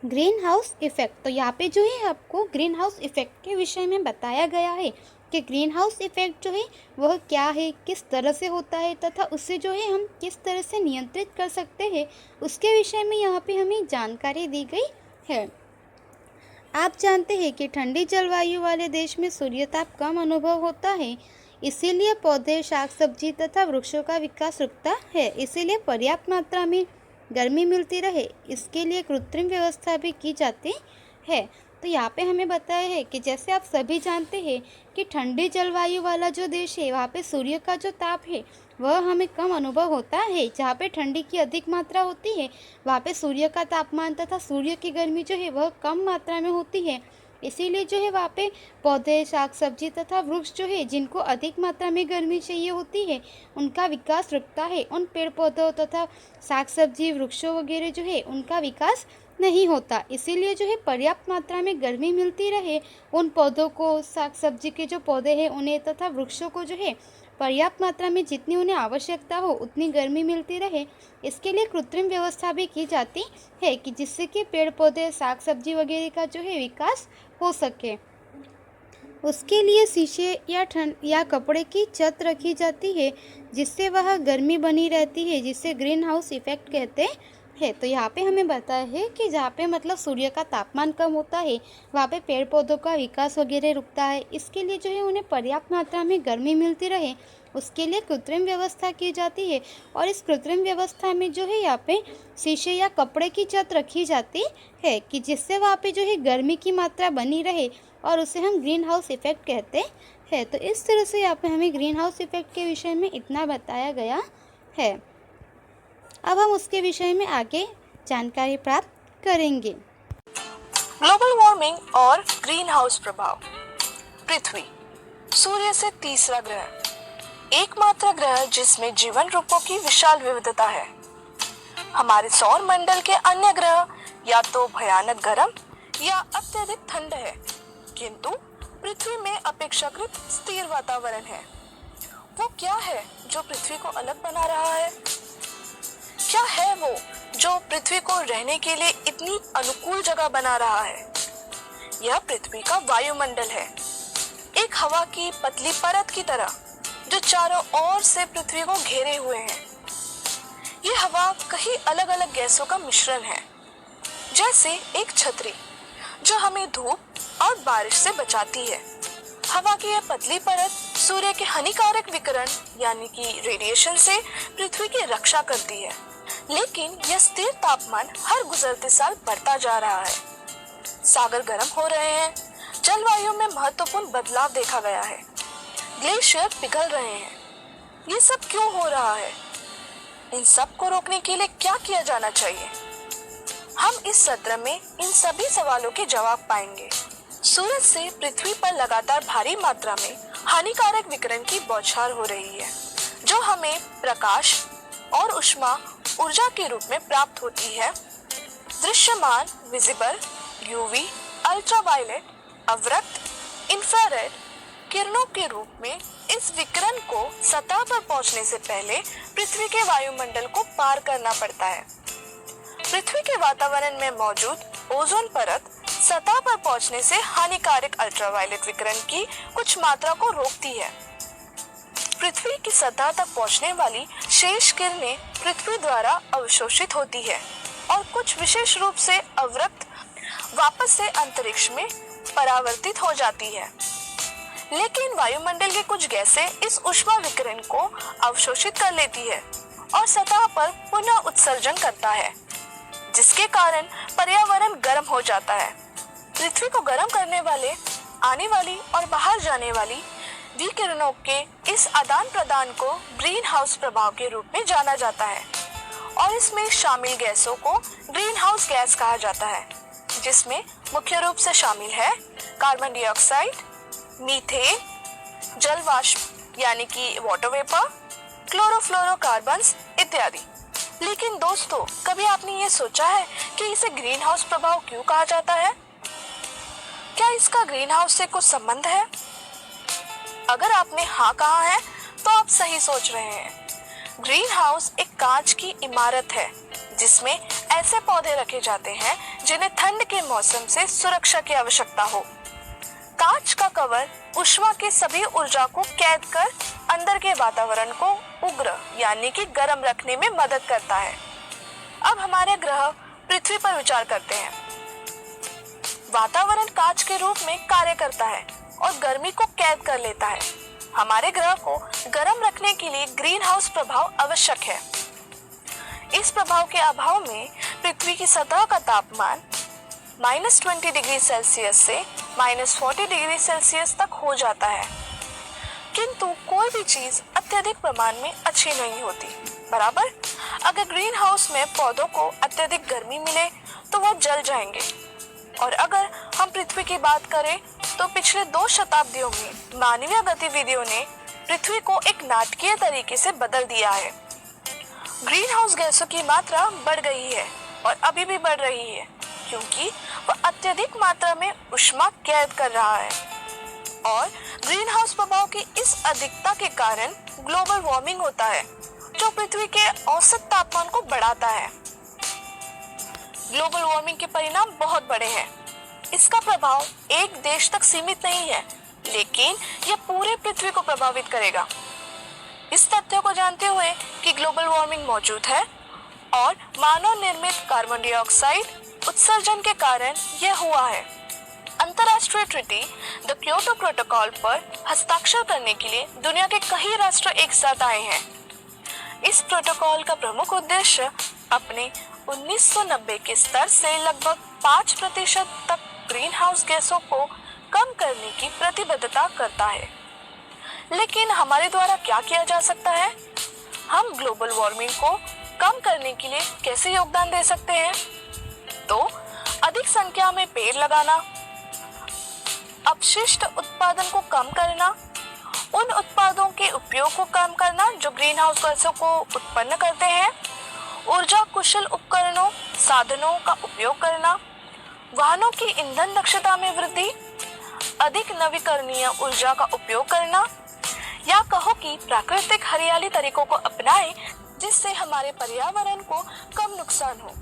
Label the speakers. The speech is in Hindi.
Speaker 1: Green house effect. तो यहाँ पे जो है आपको ग्रीन हाउस इफ़ेक्ट के विषय में बताया गया है कि ग्रीन हाउस इफ़ेक्ट जो है वह क्या है, किस तरह से होता है तथा उससे जो है हम किस तरह से नियंत्रित कर सकते हैं, उसके विषय में यहाँ पे हमें जानकारी दी गई है। आप जानते हैं कि ठंडी जलवायु वाले देश में सूर्यताप कम अनुभव होता है, इसीलिए पौधे, शाक सब्जी तथा वृक्षों का विकास रुकता है। इसीलिए पर्याप्त मात्रा में गर्मी मिलती रहे, इसके लिए कृत्रिम व्यवस्था भी की जाती है। तो यहाँ पे हमें बताया है कि जैसे आप सभी जानते हैं कि ठंडी जलवायु वाला जो देश है वहाँ पे सूर्य का जो ताप है वह हमें कम अनुभव होता है। जहाँ पे ठंडी की अधिक मात्रा होती है वहाँ पे सूर्य का तापमान तथा सूर्य की गर्मी जो है वह कम मात्रा में होती है। इसीलिए जो है वहाँ पे पौधे, शाक सब्जी तथा वृक्ष जो है जिनको अधिक मात्रा में गर्मी चाहिए होती है उनका विकास रुकता है। उन पेड़ पौधों तथा शाक सब्जी वृक्षों वगैरह जो है उनका विकास नहीं होता। इसीलिए जो है पर्याप्त मात्रा में गर्मी मिलती रहे उन पौधों को, शाक सब्जी के जो पौधे हैं उन्हें तथा वृक्षों को जो है पर्याप्त मात्रा में जितनी उन्हें आवश्यकता हो उतनी गर्मी मिलती रहे, इसके लिए कृत्रिम व्यवस्था भी की जाती है कि जिससे कि पेड़ पौधे, शाक सब्जी वगैरह का जो है विकास हो सके। उसके लिए शीशे या कपड़े की छत रखी जाती है जिससे वह गर्मी बनी रहती है, जिसे ग्रीन हाउस इफेक्ट कहते हैं। तो यहाँ पे हमें बताया है कि जहाँ पे मतलब सूर्य का तापमान कम होता है वहाँ पे पेड़ पौधों का विकास वगैरह रुकता है। इसके लिए जो है उन्हें पर्याप्त मात्रा में गर्मी मिलती रहे, उसके लिए कृत्रिम व्यवस्था की जाती है। और इस कृत्रिम व्यवस्था में जो है यहाँ पे शीशे या कपड़े की छत रखी जाती है कि जिससे वहाँ पे जो है गर्मी की मात्रा बनी रहे और उसे हम ग्रीन हाउस इफ़ेक्ट कहते हैं। तो इस तरह से यहाँ पे हमें ग्रीन हाउस इफ़ेक्ट के विषय में इतना बताया गया है। अब हम उसके विषय में आगे जानकारी प्राप्त करेंगे।
Speaker 2: ग्लोबल वार्मिंग और ग्रीन हाउस प्रभाव। पृथ्वी सूर्य से तीसरा ग्रह, एकमात्र ग्रह जिसमें जीवन रूपों की विशाल विविधता है। हमारे सौर मंडल के अन्य ग्रह या तो भयानक गर्म या अत्यधिक ठंड है, किंतु पृथ्वी में अपेक्षाकृत स्थिर वातावरण है। वो क्या है जो पृथ्वी को अलग बना रहा है? क्या है वो जो पृथ्वी को रहने के लिए इतनी अनुकूल जगह बना रहा है? यह पृथ्वी का वायुमंडल है, एक हवा की पतली परत की तरह जो चारों ओर से पृथ्वी को घेरे हुए है। ये हवा कई अलग अलग गैसों का मिश्रण है, जैसे एक छतरी जो हमें धूप और बारिश से बचाती है। हवा की यह पतली परत सूर्य के हानिकारक विकिरण यानी कि रेडिएशन से पृथ्वी की रक्षा करती है, लेकिन यह स्थिर तापमान हर गुजरते साल बढ़ता जा रहा है। सागर गर्म हो रहे हैं, जलवायु में महत्वपूर्ण बदलाव देखा गया है, ग्लेशियर पिघल रहे हैं। ये सब क्यों हो रहा है? इन सब को रोकने के लिए क्या किया जाना चाहिए? हम इस सत्र में इन सभी सवालों के जवाब पाएंगे। सूरज से पृथ्वी पर लगातार भारी मात्रा में हानिकारक विकिरण की बौछार हो रही है, जो हमें प्रकाश और ऊष्मा ऊर्जा के रूप में प्राप्त होती है। दृश्यमान विजिबल, यूवी, अल्ट्रावायलेट, अवरक्त, इंफ्रारेड किरणों के रूप में इस विकिरण को सतह पर पहुंचने से पहले पृथ्वी के वायुमंडल को पार करना पड़ता है। पृथ्वी के वातावरण में मौजूद ओजोन परत सतह पर पहुंचने से हानिकारक अल्ट्रावायलेट विकिरण की कुछ मात्रा को रोकती है। पृथ्वी की सतह तक पहुंचने वाली शेष किरणें पृथ्वी द्वारा अवशोषित होती है और कुछ विशेष रूप से अवरक्त वापस से अंतरिक्ष में परावर्तित हो जाती है। लेकिन वायुमंडल के कुछ गैसें इस ऊष्मा विकिरण को अवशोषित कर लेती है और सतह पर पुनः उत्सर्जन करता है, जिसके कारण पर्यावरण गर्म हो जाता है। पृथ्वी को गर्म करने वाले आने वाली और बाहर जाने वाली विकिरणों के इस आदान प्रदान को ग्रीन हाउस प्रभाव के रूप में जाना जाता है और इसमें शामिल गैसों को ग्रीन हाउस गैस कहा जाता है, जिसमें मुख्य रूप से शामिल है कार्बन डाइऑक्साइड, मीथेन, जल वाष्प यानी कि वाटर वेपर, क्लोरोफ्लोरोकार्बन्स इत्यादि। लेकिन दोस्तों, कभी आपने ये सोचा है कि इसे ग्रीन हाउस प्रभाव क्यों कहा जाता है? क्या इसका ग्रीन हाउस से कुछ संबंध है? अगर आपने हाँ कहा है तो आप सही सोच रहे हैं। ग्रीन हाउस एक कांच की इमारत है जिसमें ऐसे पौधे रखे जाते हैं जिन्हें ठंड के मौसम से सुरक्षा की आवश्यकता हो। कांच का कवर ऊष्मा की सभी ऊर्जा को कैद कर अंदर के वातावरण को उग्र यानी कि गर्म रखने में मदद करता है। अब हमारे ग्रह पृथ्वी पर विचार करते हैं। वातावरण कांच के रूप में कार्य करता है और गर्मी को कैद कर लेता है। हमारे ग्रह को गर्म रखने के लिए ग्रीन हाउस प्रभाव आवश्यक है। इस प्रभाव के अभाव में पृथ्वी की सतह का तापमान -20 डिग्री सेल्सियस से -40 डिग्री सेल्सियस तक हो जाता है। किंतु कोई भी चीज अत्यधिक प्रमाण में अच्छी नहीं होती, बराबर। अगर ग्रीन हाउस में पौधों को अत्यधिक गर्मी मिले तो वह जल जाएंगे। और अगर हम पृथ्वी की बात करें तो पिछले 2 शताब्दियों में मानवीय गतिविधियों ने पृथ्वी को एक नाटकीय तरीके से बदल दिया है। ग्रीन हाउस गैसों की मात्रा बढ़ गई है और अभी भी बढ़ रही है, क्योंकि वह अत्यधिक मात्रा में ऊष्मा कैद कर रहा है। और ग्रीन हाउस प्रभाव की इस अधिकता के कारण ग्लोबल वार्मिंग होता है, जो पृथ्वी के औसत तापमान को बढ़ाता है। ग्लोबल वार्मिंग के परिणाम बहुत बड़े हैं। इसका प्रभाव एक देश तक सीमित नहीं है, लेकिन यह पूरे पृथ्वी को प्रभावित करेगा। इस तथ्य को जानते हुए कि ग्लोबल वार्मिंग मौजूद है और मानव निर्मित कार्बन डाइऑक्साइड उत्सर्जन के कारण यह हुआ है, अंतर्राष्ट्रीय ट्रीटी द क्योटो प्रोटोकॉल पर हस्ताक्षर करने के लिए दुनिया के कई राष्ट्र एक साथ आए हैं। इस प्रोटोकॉल का प्रमुख उद्देश्य अपने 1990 के स्तर से लगभग 5% तक ग्रीन हाउस गैसों को कम करने की प्रतिबद्धता करता है। लेकिन हमारे द्वारा क्या किया जा सकता है? हम ग्लोबल वार्मिंग को कम करने के लिए कैसे योगदान दे सकते हैं? तो अधिक संख्या में पेड़ लगाना, अपशिष्ट उत्पादन को कम करना, उन उत्पादों के उपयोग को कम करना जो ग्रीन हाउस गैसों को उत्पन्न करते हैं, ऊर्जा कुशल उपकरणों साधनों का उपयोग करना, वाहनों की ईंधन दक्षता में वृद्धि, अधिक नवीकरणीय ऊर्जा का उपयोग करना, या कहो कि प्राकृतिक हरियाली तरीकों को अपनाएं जिससे हमारे पर्यावरण को कम नुकसान हो।